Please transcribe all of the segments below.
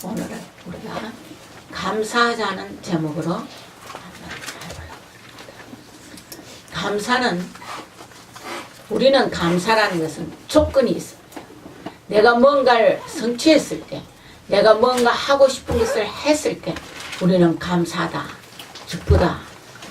오늘은 우리가 감사하자는 제목으로 한번 해보려고 합니다. 감사는, 우리는 감사라는 것은 조건이 있습니다. 내가 뭔가를 성취했을 때, 내가 뭔가 하고 싶은 것을 했을 때 우리는 감사하다, 기쁘다,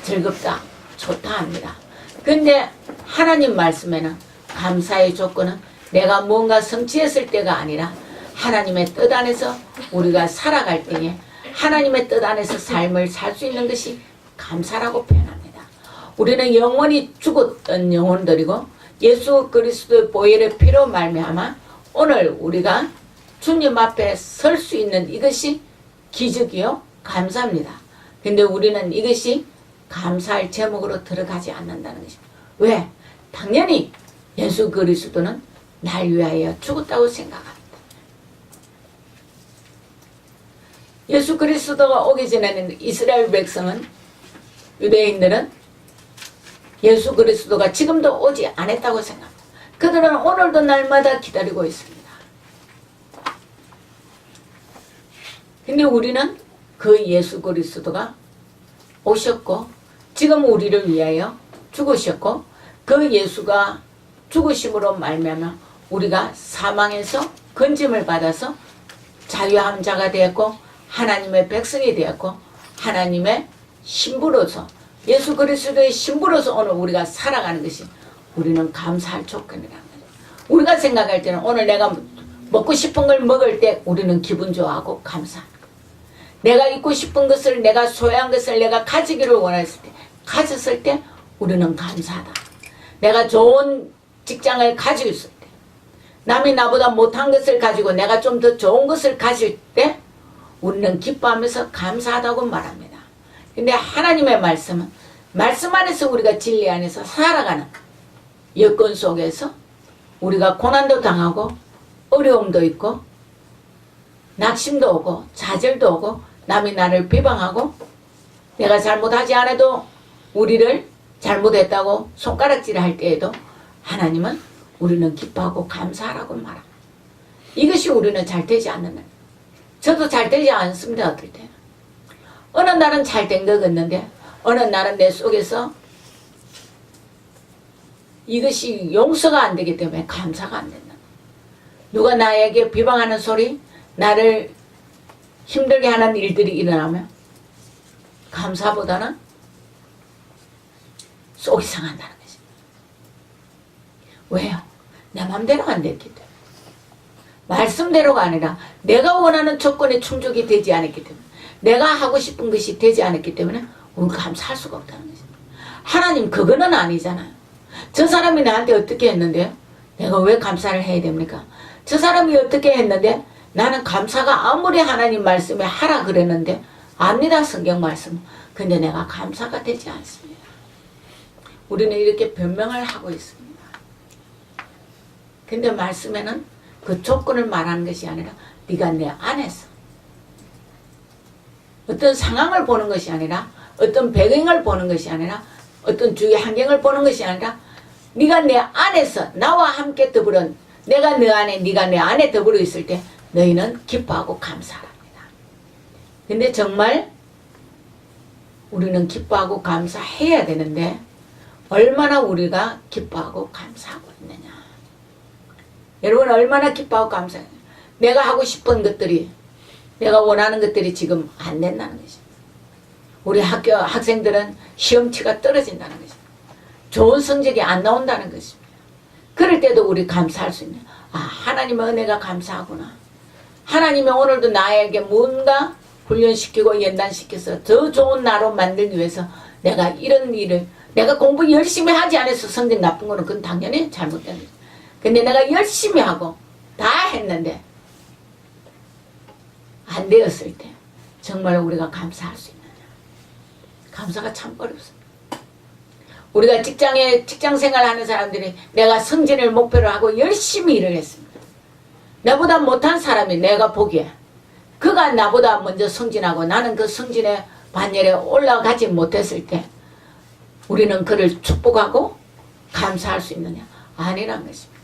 즐겁다, 좋다 합니다. 근데 하나님 말씀에는 감사의 조건은 내가 뭔가 성취했을 때가 아니라 하나님의 뜻 안에서 우리가 살아갈 때에 하나님의 뜻 안에서 삶을 살 수 있는 것이 감사라고 표현합니다. 우리는 영원히 죽었던 영혼들이고 예수 그리스도의 보혈의 피로 말미암아 오늘 우리가 주님 앞에 설 수 있는 이것이 기적이요 감사입니다. 근데 우리는 이것이 감사할 제목으로 들어가지 않는다는 것입니다. 왜? 당연히 예수 그리스도는 날 위하여 죽었다고 생각합니다. 예수 그리스도가 오기 전에는 이스라엘 백성은, 유대인들은 예수 그리스도가 지금도 오지 않았다고 생각합니다. 그들은 오늘도 날마다 기다리고 있습니다. 근데 우리는 그 예수 그리스도가 오셨고 지금 우리를 위하여 죽으셨고 그 예수가 죽으심으로 말미암아 우리가 사망에서 건짐을 받아서 자유한 자가 되었고 하나님의 백성이 되었고 하나님의 신부로서 예수 그리스도의 신부로서 오늘 우리가 살아가는 것이 우리는 감사할 조건이라는 거예요. 우리가 생각할 때는 오늘 내가 먹고 싶은 걸 먹을 때 우리는 기분 좋아하고 감사합니다. 내가 입고 싶은 것을, 내가 소유한 것을 내가 가지기를 원했을 때, 가졌을 때 우리는 감사하다. 내가 좋은 직장을 가지고 있을 때, 남이 나보다 못한 것을 가지고 내가 좀 더 좋은 것을 가질 때 우리는 기뻐하면서 감사하다고 말합니다. 근데 하나님의 말씀은 말씀 안에서 우리가 진리 안에서 살아가는 여건 속에서 우리가 고난도 당하고 어려움도 있고 낙심도 오고 좌절도 오고 남이 나를 비방하고 내가 잘못하지 않아도 우리를 잘못했다고 손가락질 할 때에도 하나님은 우리는 기뻐하고 감사하라고 말합니다. 이것이 우리는 잘 되지 않는 날. 저도 잘 되지 않습니다. 어떨 때 어느 날은 잘 된 것 같는데 어느 날은 내 속에서 이것이 용서가 안 되기 때문에 감사가 안 된다. 누가 나에게 비방하는 소리, 나를 힘들게 하는 일들이 일어나면 감사보다는 속이 상한다는 거지. 왜요? 내 맘대로 안 됐기 때문에. 말씀대로가 아니라 내가 원하는 조건에 충족이 되지 않았기 때문에, 내가 하고 싶은 것이 되지 않았기 때문에 우리가 감사할 수가 없다는 거지. 하나님 그거는 아니잖아요. 저 사람이 나한테 어떻게 했는데요? 내가 왜 감사를 해야 됩니까? 저 사람이 어떻게 했는데 나는 감사가 아무리 하나님 말씀에 하라 그랬는데 압니다. 성경 말씀. 근데 내가 감사가 되지 않습니다. 우리는 이렇게 변명을 하고 있습니다. 근데 말씀에는 그 조건을 말하는 것이 아니라 네가 내 안에서 어떤 상황을 보는 것이 아니라 어떤 배경을 보는 것이 아니라 어떤 주위 환경을 보는 것이 아니라 네가 내 안에서 나와 함께 더불어 내가 너 안에 네가 내 안에 더불어 있을 때 너희는 기뻐하고 감사합니다. 근데 정말 우리는 기뻐하고 감사해야 되는데 얼마나 우리가 기뻐하고 감사하고 있느냐. 여러분 얼마나 기뻐하고 감사해요. 내가 하고 싶은 것들이 내가 원하는 것들이 지금 안 된다는 것입니다. 우리 학생들은 시험치가 떨어진다는 것입니다. 좋은 성적이 안 나온다는 것입니다. 그럴 때도 우리 감사할 수 있는 하나님의 은혜가 감사하구나. 하나님이 오늘도 나에게 뭔가 훈련시키고 연단시켜서 더 좋은 나로 만들기 위해서 내가 이런 일을 내가 공부 열심히 하지 않아서 성적 나쁜 거는 그건 당연히 잘못된 거죠. 근데 내가 열심히 하고 다 했는데 안 되었을 때 정말 우리가 감사할 수 있느냐. 감사가 참 어렵습니다. 우리가 직장 생활하는 사람들이 내가 승진을 목표로 하고 열심히 일을 했습니다. 나보다 못한 사람이 내가 보기에 그가 나보다 먼저 승진하고 나는 그 승진의 반열에 올라가지 못했을 때 우리는 그를 축복하고 감사할 수 있느냐? 아니란 것입니다.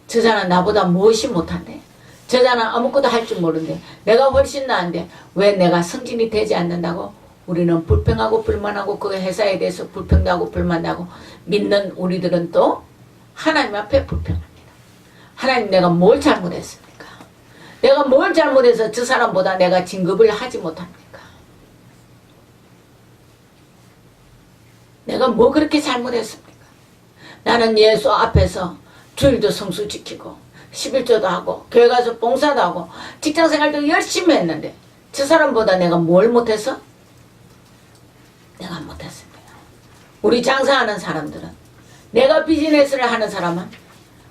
저 사람 나보다 무엇이 못한데 저자는 아무것도 할 줄 모르는데 내가 훨씬 나은데 왜 내가 승진이 되지 않는다고 우리는 불평하고 불만하고 그 회사에 대해서 불평하고 불만하고 믿는 우리들은 또 하나님 앞에 불평합니다. 하나님 내가 뭘 잘못했습니까? 내가 뭘 잘못해서 저 사람보다 내가 진급을 하지 못합니까? 내가 뭐 그렇게 잘못했습니까? 나는 예수 앞에서 주일도 성수 지키고 11조도 하고 교회 가서 봉사도 하고 직장생활도 열심히 했는데 저 사람보다 내가 뭘 못해서? 내가 못했습니다. 우리 장사하는 사람들은 내가 비즈니스를 하는 사람은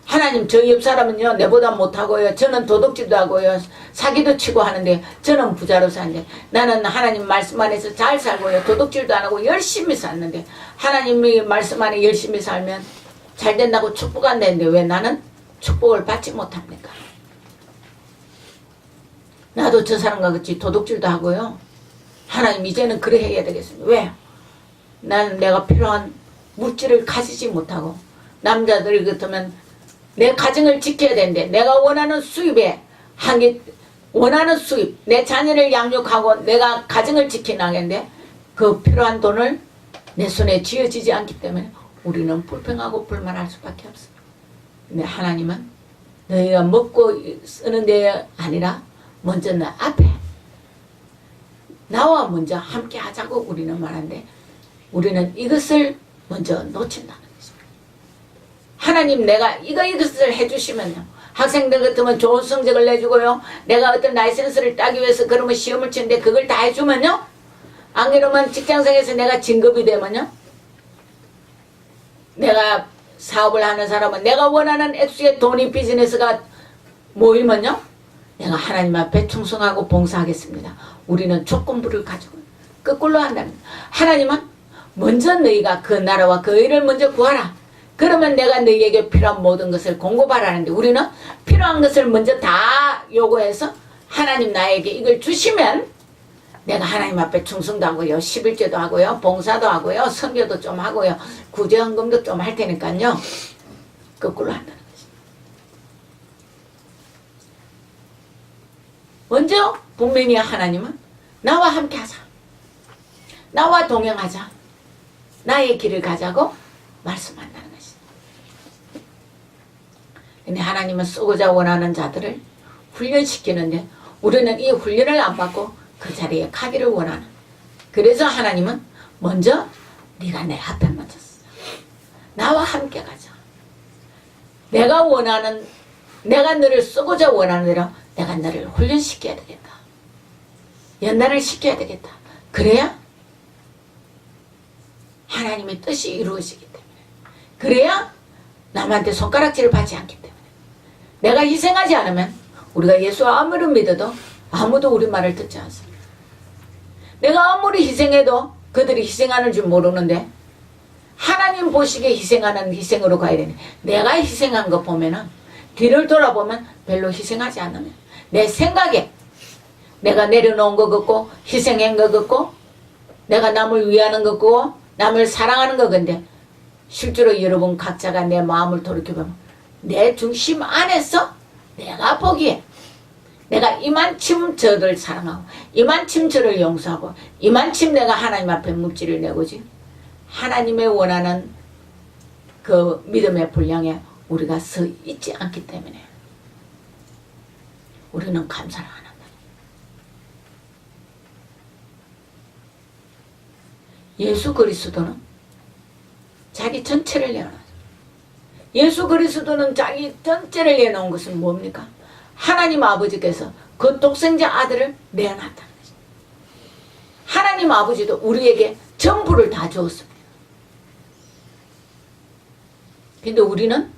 하나님 저 옆 사람은요 내보다 못하고요 저는 도둑질도 하고요 사기도 치고 하는데 저는 부자로 사는데 나는 하나님 말씀 안에서 잘 살고요 도둑질도 안 하고 열심히 샀는데 하나님이 말씀 안에 열심히 살면 잘 된다고 축복 안 되는데 왜 나는 축복을 받지 못합니까? 나도 저 사람과 같이 도둑질도 하고요 하나님 이제는 그래 해야 되겠습니다. 왜? 나는 내가 필요한 물질을 가지지 못하고 남자들 같으면 내 가정을 지켜야 되는데 내가 원하는 수입에 원하는 수입 내 자녀를 양육하고 내가 가정을 지켜나가는데 그 필요한 돈을 내 손에 쥐어지지 않기 때문에 우리는 불평하고 불만할 수밖에 없습니다. 근데 하나님은 너희가 먹고 쓰는 데 아니라 먼저 너 앞에 나와 먼저 함께 하자고 우리는 말하는데 우리는 이것을 먼저 놓친다는 것입니다. 하나님 내가 이것을 해주시면요. 학생들 같으면 좋은 성적을 내주고요. 내가 어떤 라이센스를 따기 위해서 그러면 시험을 치는데 그걸 다 해주면요. 안 그러면 직장생에서 내가 진급이 되면요. 내가 사업을 하는 사람은 내가 원하는 액수의 돈이 비즈니스가 모이면요. 내가 하나님 앞에 충성하고 봉사하겠습니다. 우리는 조건부를 가지고 거꾸로 한다면 하나님은 먼저 너희가 그 나라와 그 의를 먼저 구하라. 그러면 내가 너희에게 필요한 모든 것을 공급하라는데 우리는 필요한 것을 먼저 다 요구해서 하나님 나에게 이걸 주시면 내가 하나님 앞에 충성도 하고요. 11제도 하고요. 봉사도 하고요. 선교도 좀 하고요. 구제헌금도 좀 할 테니까요. 거꾸로 한다는 거지. 먼저 분명히 하나님은 나와 함께 하자. 나와 동행하자. 나의 길을 가자고 말씀한다는 것이다. 근데 하나님은 쓰고자 원하는 자들을 훈련시키는데 우리는 이 훈련을 안 받고 그 자리에 가기를 원하는. 그래서 하나님은 먼저 네가 내 앞에 먼저 서 나와 함께 가자. 내가 너를 쓰고자 원하는 대로 내가 너를 훈련시켜야 되겠다. 연단을 시켜야 되겠다. 그래야 하나님의 뜻이 이루어지기 때문에 그래야 남한테 손가락질을 받지 않기 때문에 내가 희생하지 않으면 우리가 예수와 아무리 믿어도 아무도 우리 말을 듣지 않습니다. 내가 아무리 희생해도 그들이 희생하는 줄 모르는데 하나님 보시기에 희생하는 희생으로 가야 되네. 내가 희생한 거 보면은 뒤를 돌아보면 별로 희생하지 않으면 내 생각에 내가 내려놓은 것 같고 희생한 것 같고 내가 남을 위하는 것 같고 남을 사랑하는 것 같은데 실제로 여러분 각자가 내 마음을 돌이켜보면 내 중심 안에서 내가 보기에 내가 이만큼 저를 사랑하고 이만큼 저를 용서하고 이만큼 내가 하나님 앞에 묵지를 내고지 하나님의 원하는 그 믿음의 분량에 우리가 서 있지 않기 때문에 우리는 감사를 안 한다. 예수 그리스도는 자기 전체를 내어놨어요. 예수 그리스도는 자기 전체를 내놓은 것은 뭡니까? 하나님 아버지께서 그 독생자 아들을 내어놨다는 것입니다. 하나님 아버지도 우리에게 전부를 다 주었습니다. 근데 우리는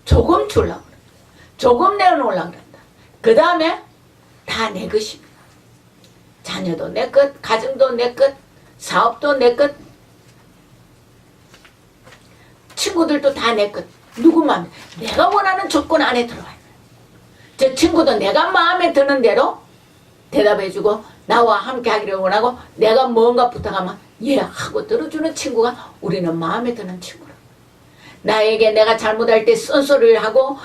조금 주려고 그런다. 조금 내어놓으려고 그런다. 그 다음에 다 내 것입니다. 자녀도 내 것, 가정도 내 것, 사업도 내 것, 친구들도 다 내 것. 누구만 내가 원하는 조건 안에 들어와요. 저 친구도 내가 마음에 드는 대로 대답해주고 나와 함께 하기를 원하고 내가 뭔가 부탁하면 예 하고 들어주는 친구가 우리는 마음에 드는 친구라. 나에게 내가 잘못할 때 쓴소리를 하고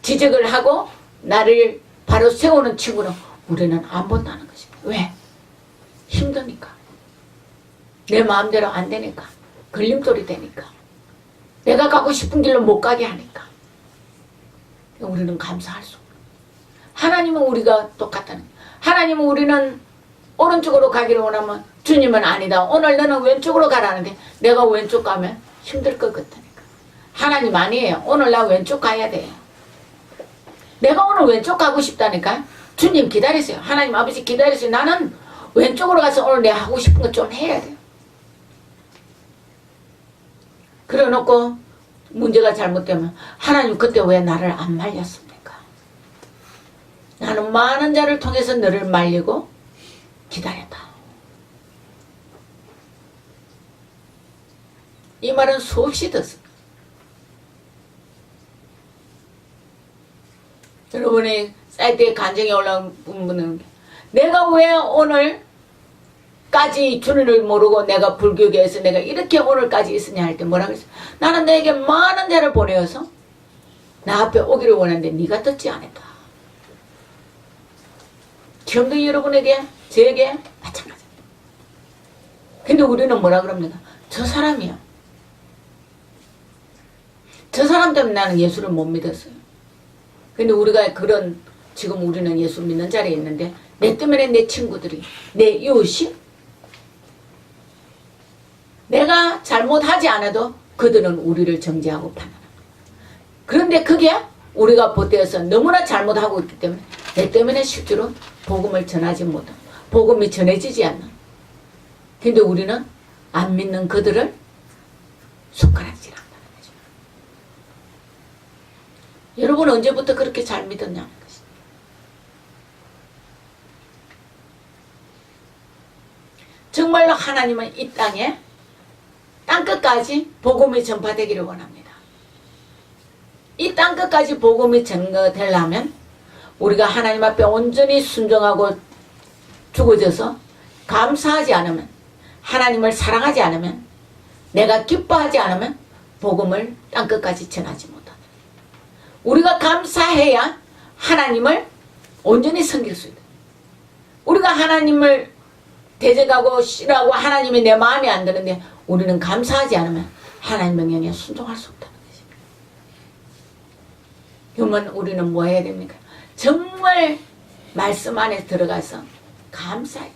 지적을 하고 나를 바로 세우는 친구는 우리는 안 본다는 것입니다. 왜? 힘드니까. 내 마음대로 안 되니까. 걸림돌이 되니까. 내가 가고 싶은 길로 못 가게 하니까. 우리는 감사할 수 없는. 하나님은 우리가 똑같다는 거예요. 하나님은 우리는 오른쪽으로 가기를 원하면 주님은 아니다. 오늘 너는 왼쪽으로 가라는데 내가 왼쪽 가면 힘들 것 같다니까. 하나님 아니에요. 오늘 나 왼쪽 가야 돼요. 내가 오늘 왼쪽 가고 싶다니까. 주님 기다리세요. 하나님 아버지 기다리세요. 나는 왼쪽으로 가서 오늘 내가 하고 싶은 거 좀 해야 돼요. 그래 놓고 문제가 잘못되면 하나님 그때 왜 나를 안 말렸습니까? 나는 많은 자를 통해서 너를 말리고 기다렸다. 이 말은 수없이 듣습니다. 여러분이 사이트에 간증이 올라온 분은 내가 왜 오늘까지 주님을 모르고 내가 불교계에서 내가 이렇게 오늘까지 있으냐 할 때 뭐라고 했어요? 나는 너에게 많은 자를 보내어서 나 앞에 오기를 원하는데 네가 듣지 않았다. 지금도 여러분에게 저에게 마찬가지입니다. 근데 우리는 뭐라 그럽니까? 저 사람이요. 저 사람 때문에 나는 예수를 못 믿었어요. 근데 우리가 지금 우리는 예수 믿는 자리에 있는데 내 때문에 내 친구들이, 내 이웃이 내가 잘못하지 않아도 그들은 우리를 정죄하고 판단합니다. 그런데 그게 우리가 보태어서 너무나 잘못하고 있기 때문에 내 때문에 실제로 복음을 전하지 못하고 복음이 전해지지 않는. 근데 우리는 안 믿는 그들을 손가락질한다는 거죠. 여러분 언제부터 그렇게 잘 믿었냐는 것입니다. 정말로 하나님은 이 땅에 땅끝까지 복음이 전파되기를 원합니다. 이 땅끝까지 복음이 전파되려면 우리가 하나님 앞에 온전히 순종하고 죽어져서 감사하지 않으면, 하나님을 사랑하지 않으면, 내가 기뻐하지 않으면 복음을 땅끝까지 전하지 못한다. 우리가 감사해야 하나님을 온전히 섬길 수 있다. 우리가 하나님을 대적하고 싫어하고 하나님이 내 마음에 안 드는데 우리는 감사하지 않으면 하나님 명령에 순종할 수 없다는 것입니다. 그러면 우리는 뭐 해야 됩니까? 정말 말씀 안에 들어가서 감사해.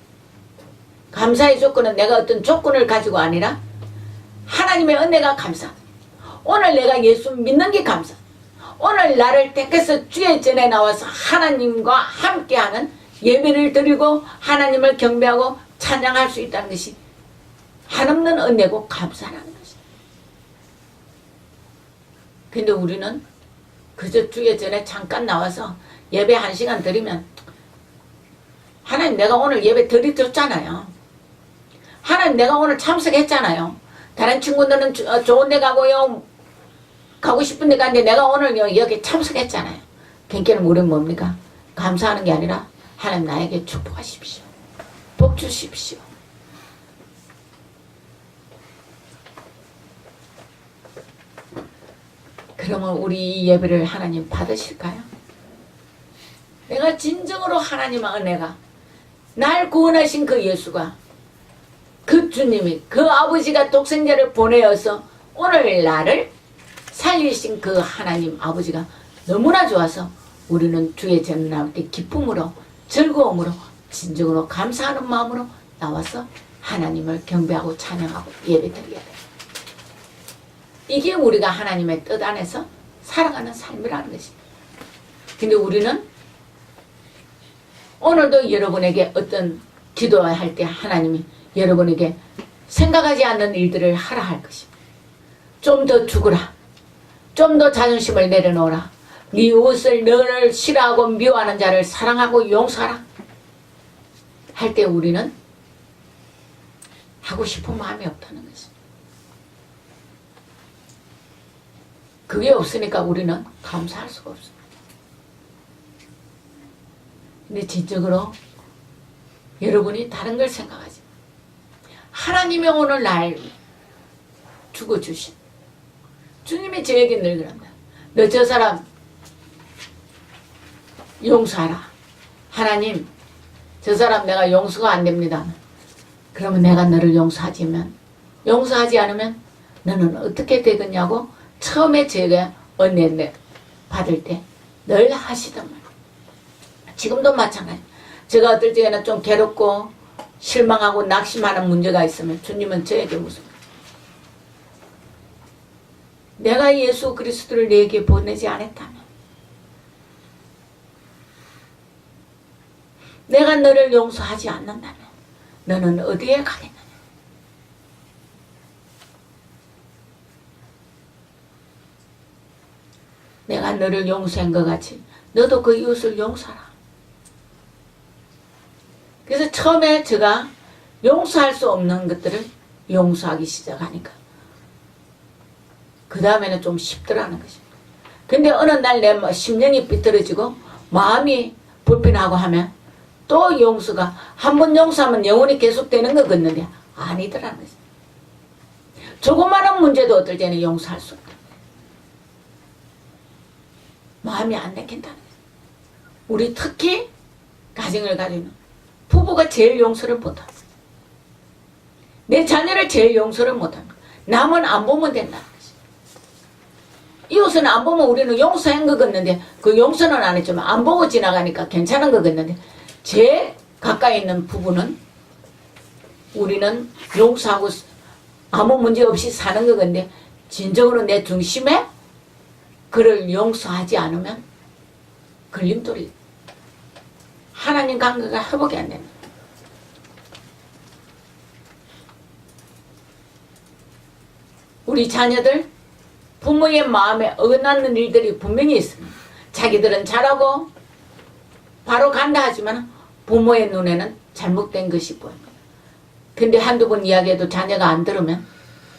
감사의 조건은 내가 어떤 조건을 가지고 아니라 하나님의 은혜가 감사. 오늘 내가 예수 믿는 게 감사. 오늘 나를 택해서 주의 전에 나와서 하나님과 함께하는 예배를 드리고 하나님을 경배하고 찬양할 수 있다는 것이 한없는 은혜고 감사라는 것입니다. 근데 우리는 그저 주의 전에 잠깐 나와서 예배 1시간 드리면 하나님 내가 오늘 예배 드렸잖아요. 하나님 내가 오늘 참석했잖아요. 다른 친구들은 좋은 데 가고요. 가고 싶은 데 갔는데 내가 오늘 여기 참석했잖아요. 그러니까 우리는 뭡니까? 감사하는 게 아니라 하나님 나에게 축복하십시오. 복 주십시오. 그러면 우리 이 예배를 하나님 받으실까요? 내가 진정으로 하나님의 은혜가 날 구원하신 그 예수가 그 주님이 그 아버지가 독생자를 보내어서 오늘 나를 살리신 그 하나님 아버지가 너무나 좋아서 우리는 주의 전을 나올 때 기쁨으로 즐거움으로 진정으로 감사하는 마음으로 나와서 하나님을 경배하고 찬양하고 예배드려야 돼요. 이게 우리가 하나님의 뜻 안에서 살아가는 삶이라는 것입니다. 근데 우리는 오늘도 여러분에게 어떤 기도할 때 하나님이 여러분에게 생각하지 않는 일들을 하라 할 것입니다. 좀 더 죽으라. 좀 더 자존심을 내려놓으라. 네 이웃을 너를 싫어하고 미워하는 자를 사랑하고 용서하라. 할 때 우리는 하고 싶은 마음이 없다는 것입니다. 그게 없으니까 우리는 감사할 수가 없습니다. 근데 진정으로 여러분이 다른 걸 생각하지 마. 하나님이 오늘 날 죽어주신 주님이 저에게 늘 그런다. 너 저 사람 용서하라. 하나님, 저 사람 내가 용서가 안 됩니다. 그러면 내가 너를 용서하지 않으면 너는 어떻게 되겠냐고 처음에 제가 은혜 받을 때 늘 하시던 말. 지금도 마찬가지. 제가 어떨 때는 좀 괴롭고 실망하고 낙심하는 문제가 있으면 주님은 저에게 무슨 내가 예수 그리스도를 내게 보내지 않았다면, 내가 너를 용서하지 않는다면 너는 어디에 가겠느냐. 내가 너를 용서한 것 같이 너도 그 이웃을 용서하라. 그래서 처음에 제가 용서할 수 없는 것들을 용서하기 시작하니까 그 다음에는 좀 쉽더라는 것입니다. 근데 어느 날 내 심령이 삐뚤어지고 마음이 불편하고 하면 또 용서가 한 번 용서하면 영원히 계속되는 것 같는데 아니더라는 것입니다. 조그마한 문제도 어떨 때는 용서할 수 없다. 마음이 안 내킨다는 거예요. 우리 특히 가정을 가지는 부부가 제일 용서를 못합니다. 내 자녀를 제일 용서를 못합니다. 남은 안 보면 된다는 것이죠. 이웃은 안 보면 우리는 용서한 것 같는데 그 용서는 안 했지만 안 보고 지나가니까 괜찮은 것 같는데 제일 가까이 있는 부부는 우리는 용서하고 아무 문제 없이 사는 것 같은데 진정으로 내 중심에 그를 용서하지 않으면 걸림돌이 하나님 관계가 회복이 안 됩니다. 우리 자녀들 부모의 마음에 어긋나는 일들이 분명히 있습니다. 자기들은 잘하고 바로 간다 하지만 부모의 눈에는 잘못된 것이 보입니다. 근데 한두 번 이야기해도 자녀가 안 들으면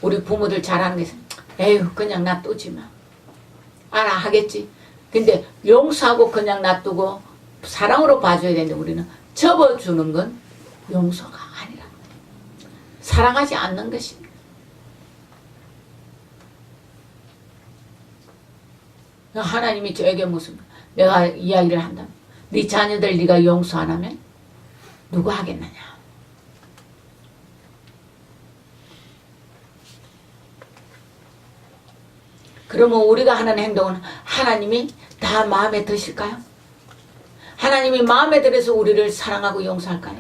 우리 부모들 잘하는 것은 에휴 그냥 놔두지 마. 알아 하겠지. 근데 용서하고 그냥 놔두고 사랑으로 봐줘야 되는데 우리는 접어주는 건 용서가 아니라 사랑하지 않는 것입니다. 하나님이 저에게 무슨 내가 이야기를 한다면 네 자녀들 네가 용서 안 하면 누가 하겠느냐. 그러면 우리가 하는 행동은 하나님이 다 마음에 드실까요? 하나님이 마음에 들어서 우리를 사랑하고 용서할까요?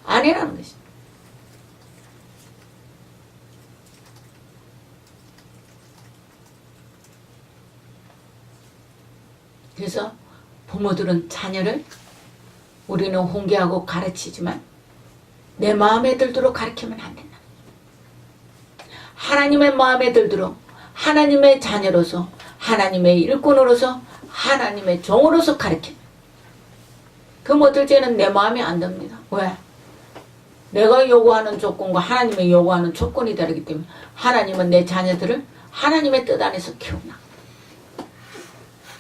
아니라는 것입니다. 그래서 부모들은 자녀를 우리는 훈계하고 가르치지만 내 마음에 들도록 가르치면 안 된다. 하나님의 마음에 들도록 하나님의 자녀로서 하나님의 일꾼으로서 하나님의 종으로서 가르칩니다. 그럼 어떨 때는 내 마음에 안 듭니다. 왜? 내가 요구하는 조건과 하나님의 요구하는 조건이 다르기 때문에 하나님은 내 자녀들을 하나님의 뜻 안에서 키운다.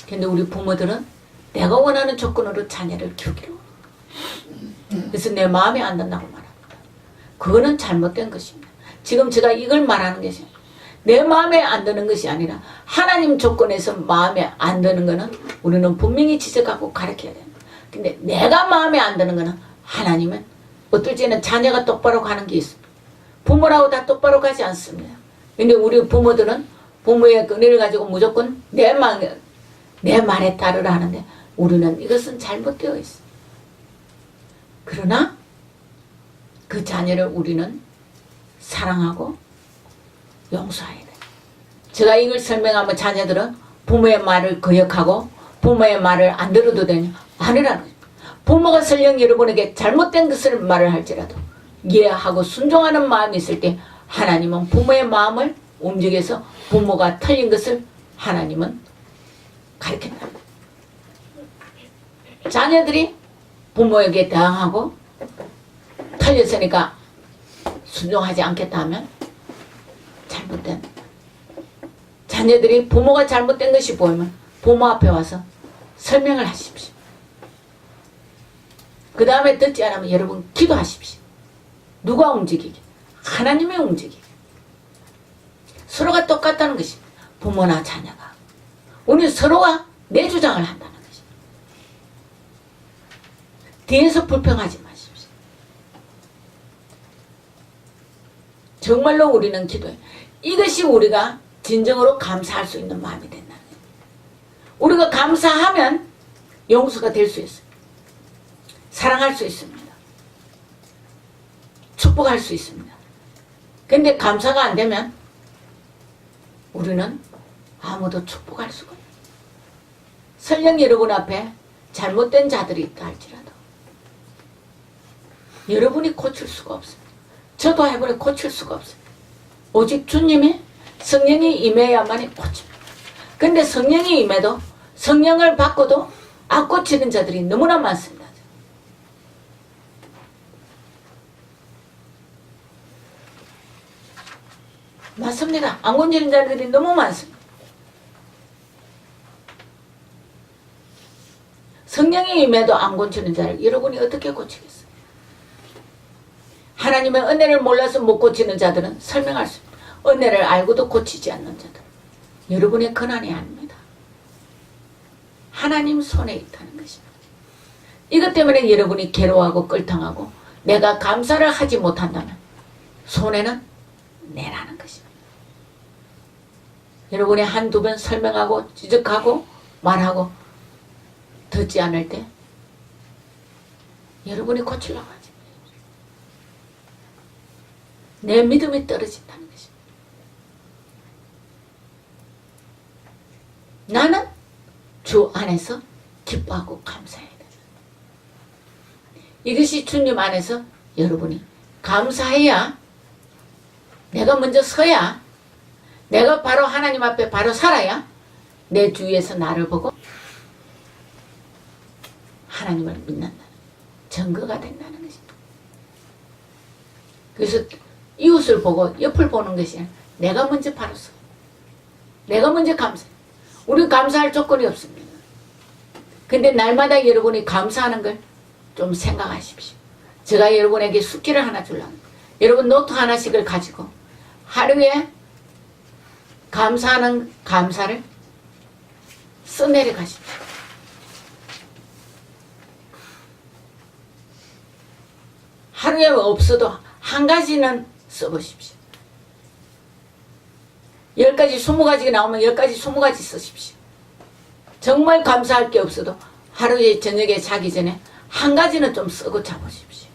근데 우리 부모들은 내가 원하는 조건으로 자녀를 키우기로 합니다. 그래서 내 마음에 안 든다고 말합니다. 그거는 잘못된 것입니다. 지금 제가 이걸 말하는 것이 내 마음에 안 드는 것이 아니라 하나님 조건에서 마음에 안 드는 거는 우리는 분명히 지적하고 가르쳐야 됩니다. 근데 내가 마음에 안 드는 거는 하나님은 어떨 때는 자녀가 똑바로 가는 게 있습니다. 부모라고 다 똑바로 가지 않습니다. 근데 우리 부모들은 부모의 은혜를 가지고 무조건 내 말에 따르라 하는데 우리는 이것은 잘못되어 있습니다. 그러나 그 자녀를 우리는 사랑하고 용서해야 돼. 제가 이걸 설명하면 자녀들은 부모의 말을 거역하고 부모의 말을 안 들어도 되냐? 아니라는 거죠. 부모가 설령 여러분에게 잘못된 것을 말을 할지라도 이해하고 순종하는 마음이 있을 때 하나님은 부모의 마음을 움직여서 부모가 틀린 것을 하나님은 가르친다. 자녀들이 부모에게 대항하고 틀렸으니까 순종하지 않겠다 하면 잘못된 자녀들이 부모가 잘못된 것이 보이면 부모 앞에 와서 설명을 하십시오. 그 다음에 듣지 않으면 여러분 기도하십시오. 누가 움직이게? 하나님이 움직이게. 서로가 똑같다는 것입니다. 부모나 자녀가. 우리 서로가 내 주장을 한다는 것입니다. 뒤에서 불평하지 마십시오. 정말로 우리는 기도해. 이것이 우리가 진정으로 감사할 수 있는 마음이 된다는 거예요. 우리가 감사하면 용서가 될 수 있어요. 사랑할 수 있습니다. 축복할 수 있습니다. 근데 감사가 안 되면 우리는 아무도 축복할 수가 없어요. 설령 여러분 앞에 잘못된 자들이 있다 할지라도 여러분이 고칠 수가 없습니다. 저도 해보니 고칠 수가 없습니다. 오직 주님이 성령이 임해야만이 고칩니다. 근데 성령이 임해도 성령을 받고도 안 고치는 자들이 너무나 많습니다. 맞습니다. 안 고치는 자들이 너무 많습니다. 성령이 임해도 안 고치는 자를 여러분이 어떻게 고치겠어요? 하나님의 은혜를 몰라서 못 고치는 자들은 설명할 수 있습니다. 은혜를 알고도 고치지 않는 자들, 여러분의 권한이 아닙니다. 하나님 손에 있다는 것입니다. 이것 때문에 여러분이 괴로워하고 끌탕하고 내가 감사를 하지 못한다면 손해는 내라는 것입니다. 여러분이 한두 번 설명하고 지적하고 말하고 듣지 않을 때 여러분이 고치려고 하지. 내 믿음이 떨어진다는 것입니다. 나는 주 안에서 기뻐하고 감사해야 됩니다. 이것이 주님 안에서 여러분이 감사해야, 내가 먼저 서야, 내가 바로 하나님 앞에 바로 살아야 내 주위에서 나를 보고 하나님을 믿는다는 증거가 된다는 것입니다. 그래서 이웃을 보고 옆을 보는 것이 아니라 내가 먼저 바로 서, 내가 먼저 감사해. 우리 감사할 조건이 없습니다. 근데 날마다 여러분이 감사하는 걸 좀 생각하십시오. 제가 여러분에게 숙제를 하나 주려고, 여러분 노트 하나씩을 가지고 하루에 감사하는 감사를 써내려 가십시오. 하루에 없어도 한 가지는 써보십시오. 10가지, 20가지가 나오면 10가지, 20가지 쓰십시오. 정말 감사할 게 없어도 하루에 저녁에 자기 전에 한 가지는 좀 쓰고 자보십시오.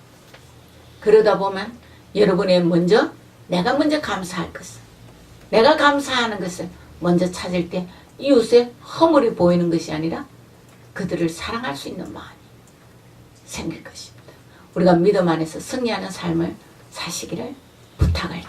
그러다 보면 여러분이 먼저, 내가 먼저 감사할 것을, 내가 감사하는 것을 먼저 찾을 때 이웃의 허물이 보이는 것이 아니라 그들을 사랑할 수 있는 마음이 생길 것입니다. 우리가 믿음 안에서 승리하는 삶을 사시기를 부탁을